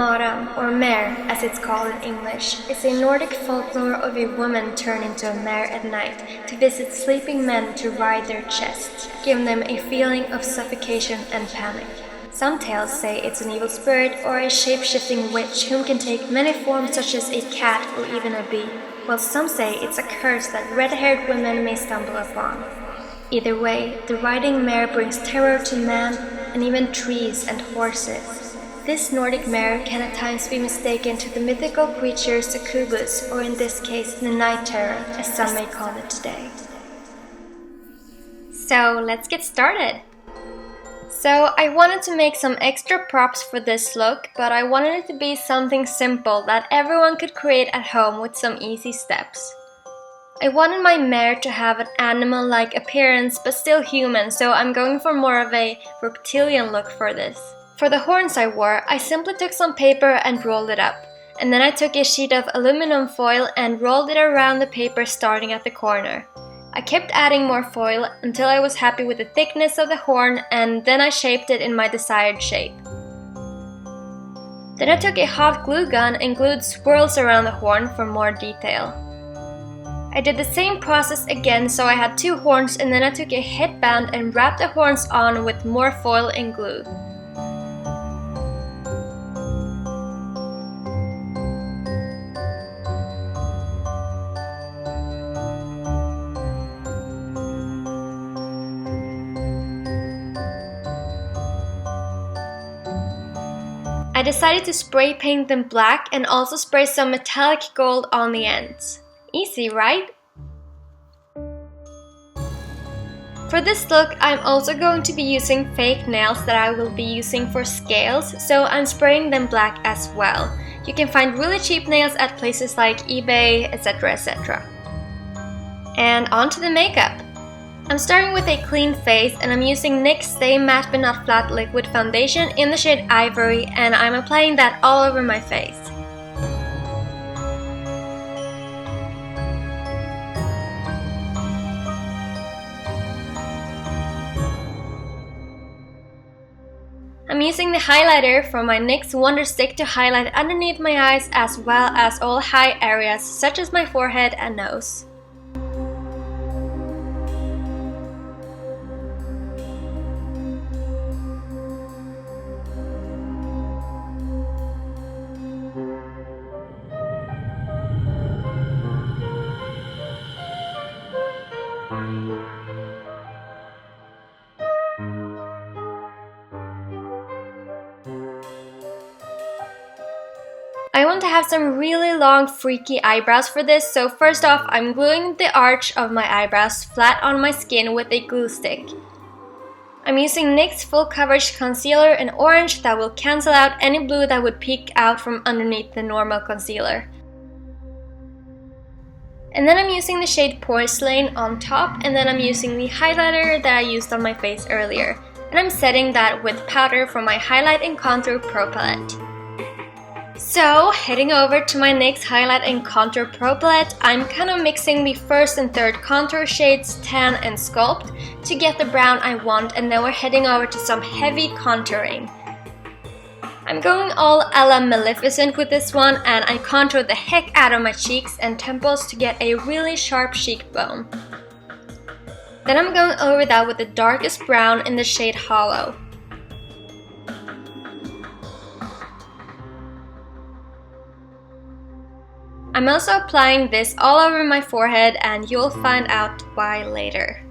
Madam, or mare as it's called in English, is a Nordic folklore of a woman turned into a mare at night to visit sleeping men to ride their chests, giving them a feeling of suffocation and panic. Some tales say it's an evil spirit or a shape-shifting witch whom can take many forms such as a cat or even a bee, while some say it's a curse that red-haired women may stumble upon. Either way, the riding mare brings terror to man and even trees and horses. This Nordic mare can at times be mistaken to the mythical creature succubus, or in this case the night terror, as some may call it today. So let's get started! So I wanted to make some extra props for this look, but I wanted it to be something simple that everyone could create at home with some easy steps. I wanted my mare to have an animal-like appearance but still human, so I'm going for more of a reptilian look for this. For the horns I wore, I simply took some paper and rolled it up, and then I took a sheet of aluminum foil and rolled it around the paper starting at the corner. I kept adding more foil until I was happy with the thickness of the horn, and then I shaped it in my desired shape. Then I took a hot glue gun and glued swirls around the horn for more detail. I did the same process again, so I had two horns, and then I took a headband and wrapped the horns on with more foil and glue. I decided to spray paint them black and also spray some metallic gold on the ends. Easy, right? For this look, I'm also going to be using fake nails that I will be using for scales, so I'm spraying them black as well. You can find really cheap nails at places like eBay, etc, etc. And on to the makeup! I'm starting with a clean face, and I'm using NYX Stay Matte but Not Flat liquid foundation in the shade Ivory, and I'm applying that all over my face. I'm using the highlighter from my NYX Wonder Stick to highlight underneath my eyes as well as all high areas such as my forehead and nose. I want to have some really long freaky eyebrows for this, so first off I'm gluing the arch of my eyebrows flat on my skin with a glue stick. I'm using NYX Full Coverage Concealer in orange that will cancel out any blue that would peek out from underneath the normal concealer. And then I'm using the shade Porcelain on top, and then I'm using the highlighter that I used on my face earlier. And I'm setting that with powder from my Highlight and Contour Pro Palette. So, heading over to my NYX Highlight and Contour Pro Palette, I'm kind of mixing the first and third contour shades, Tan and Sculpt, to get the brown I want, and then we're heading over to some heavy contouring. I'm going all a la Maleficent with this one, and I contour the heck out of my cheeks and temples to get a really sharp cheekbone. Then I'm going over that with the darkest brown in the shade Hollow. I'm also applying this all over my forehead, and you'll find out why later.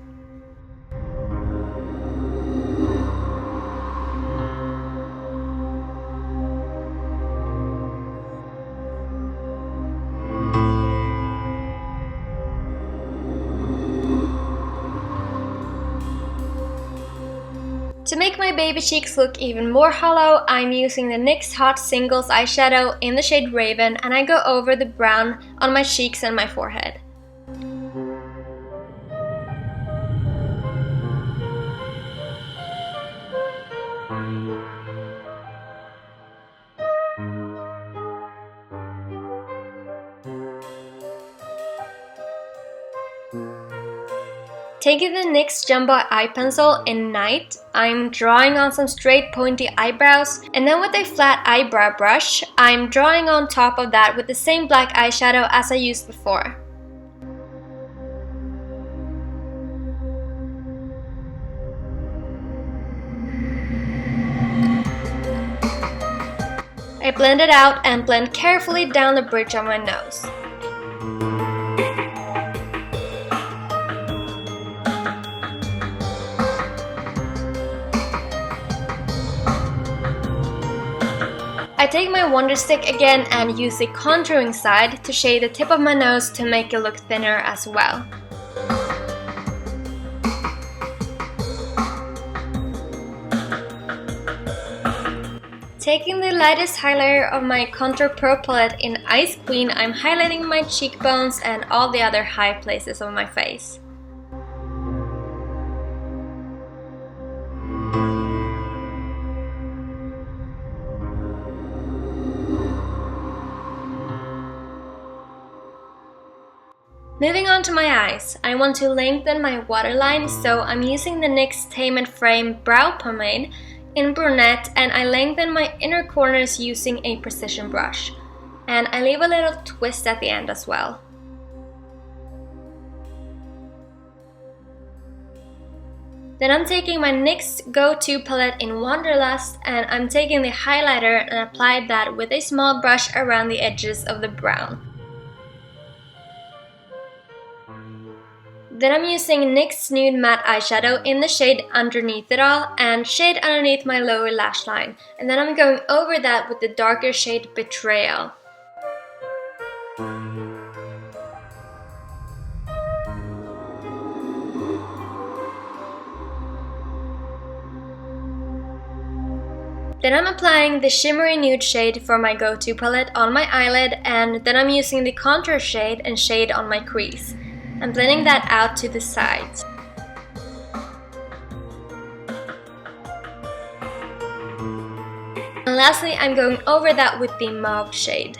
To make my baby cheeks look even more hollow, I'm using the NYX Hot Singles eyeshadow in the shade Raven, and I go over the brown on my cheeks and my forehead. Taking the NYX Jumbo Eye Pencil in Night, I'm drawing on some straight pointy eyebrows, and then with a flat eyebrow brush, I'm drawing on top of that with the same black eyeshadow as I used before. I blend it out and blend carefully down the bridge of my nose. I take my Wonder Stick again and use the contouring side to shade the tip of my nose to make it look thinner as well. Taking the lightest highlighter of my Contour Pro palette in Ice Queen, I'm highlighting my cheekbones and all the other high places of my face. Moving on to my eyes, I want to lengthen my waterline, so I'm using the NYX Tame Frame Brow Pomade in Brunette, and I lengthen my inner corners using a precision brush. And I leave a little twist at the end as well. Then I'm taking my NYX Go To Palette in Wanderlust, and I'm taking the highlighter and apply that with a small brush around the edges of the brown. Then I'm using NYX Nude Matte Eyeshadow in the shade Underneath It All and shade underneath my lower lash line. And then I'm going over that with the darker shade Betrayal. Then I'm applying the shimmery nude shade for my Go To palette on my eyelid, and then I'm using the contour shade and shade on my crease. I'm blending that out to the sides. And lastly, I'm going over that with the mauve shade.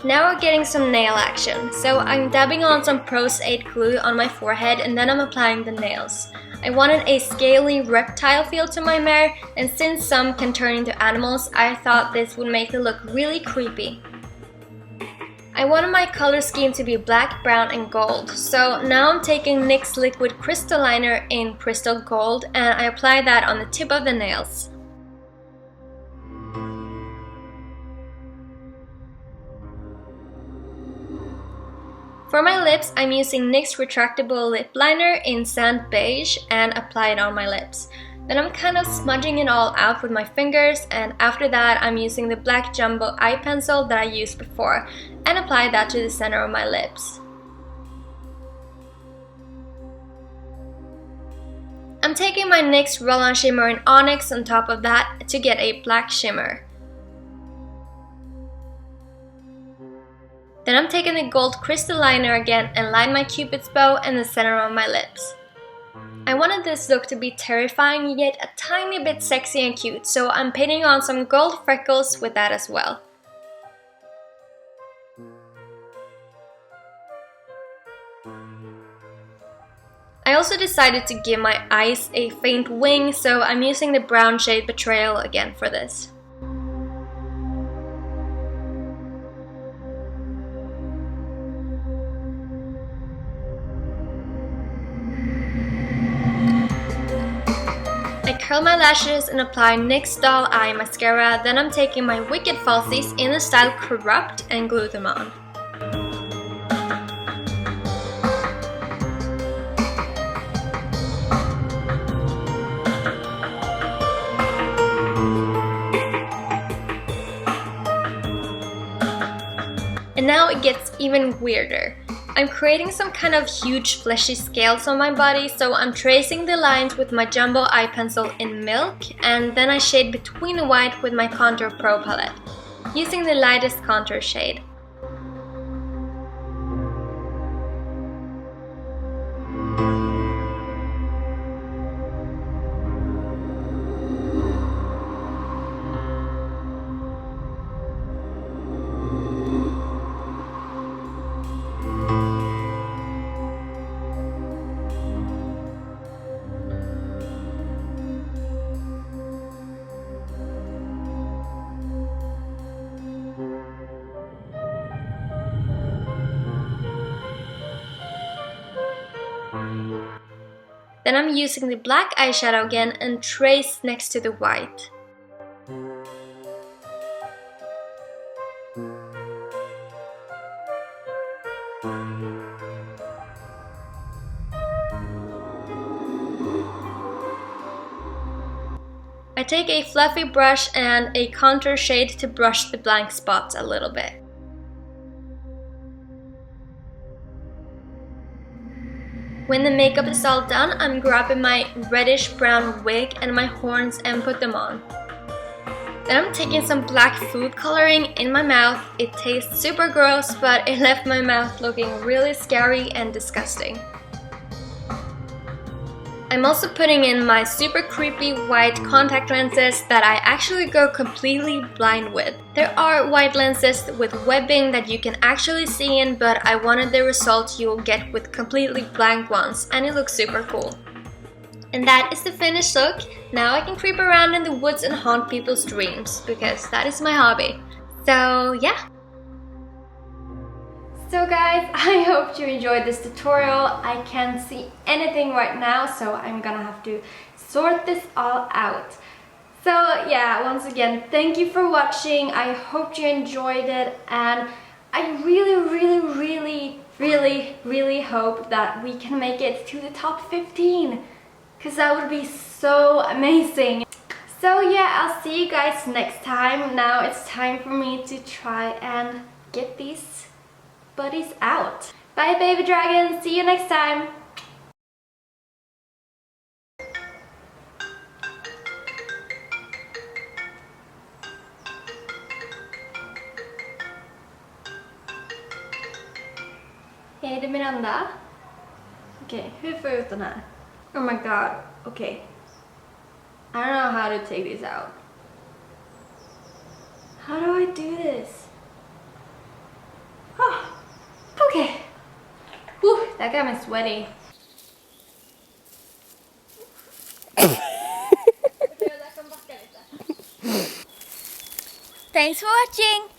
Now we're getting some nail action, so I'm dabbing on some Prose 8 glue on my forehead and then I'm applying the nails. I wanted a scaly reptile feel to my hair, and since some can turn into animals, I thought this would make it look really creepy. I wanted my color scheme to be black, brown, and gold, so now I'm taking NYX Liquid Crystal Liner in Crystal Gold and I apply that on the tip of the nails. For my lips, I'm using NYX Retractable Lip Liner in Sand Beige and apply it on my lips. Then I'm kind of smudging it all out with my fingers, and after that I'm using the black Jumbo Eye Pencil that I used before and apply that to the center of my lips. I'm taking my NYX Roll-On Shimmer in Onyx on top of that to get a black shimmer. Then I'm taking the gold crystal liner again and line my cupid's bow in the center of my lips. I wanted this look to be terrifying yet a tiny bit sexy and cute, so I'm painting on some gold freckles with that as well. I also decided to give my eyes a faint wing, so I'm using the brown shade Betrayal again for this. I curl my lashes and apply NYX Doll Eye Mascara, then I'm taking my Wicked Falsies in the style Corrupt and glue them on. And now it gets even weirder. I'm creating some kind of huge fleshy scales on my body, so I'm tracing the lines with my Jumbo Eye Pencil in Milk, and then I shade between the white with my Contour Pro palette, using the lightest contour shade. Then I'm using the black eyeshadow again and trace next to the white. I take a fluffy brush and a contour shade to brush the blank spots a little bit. When the makeup is all done, I'm grabbing my reddish brown wig and my horns and put them on. Then I'm taking some black food coloring in my mouth. It tastes super gross, but it left my mouth looking really scary and disgusting. I'm also putting in my super creepy white contact lenses that I actually go completely blind with. There are white lenses with webbing that you can actually see in, but I wanted the result you will get with completely blank ones, and it looks super cool. And that is the finished look. Now I can creep around in the woods and haunt people's dreams, because that is my hobby. So yeah. So guys, I hope you enjoyed this tutorial. I can't see anything right now, so I'm gonna have to sort this all out. So yeah, once again, thank you for watching. I hope you enjoyed it, and I really hope that we can make it to the top 15, because that would be so amazing. So yeah, I'll see you guys next time. Now it's time for me to try and get these buddies out. Bye baby dragons, see you next time. Hej, det är Miranda. Okej, hur får jag ut den här? Oh my god, okay. I don't know how to take this out. How do I do this? Oh, okay. Whew, that got me sweaty. Thanks for watching!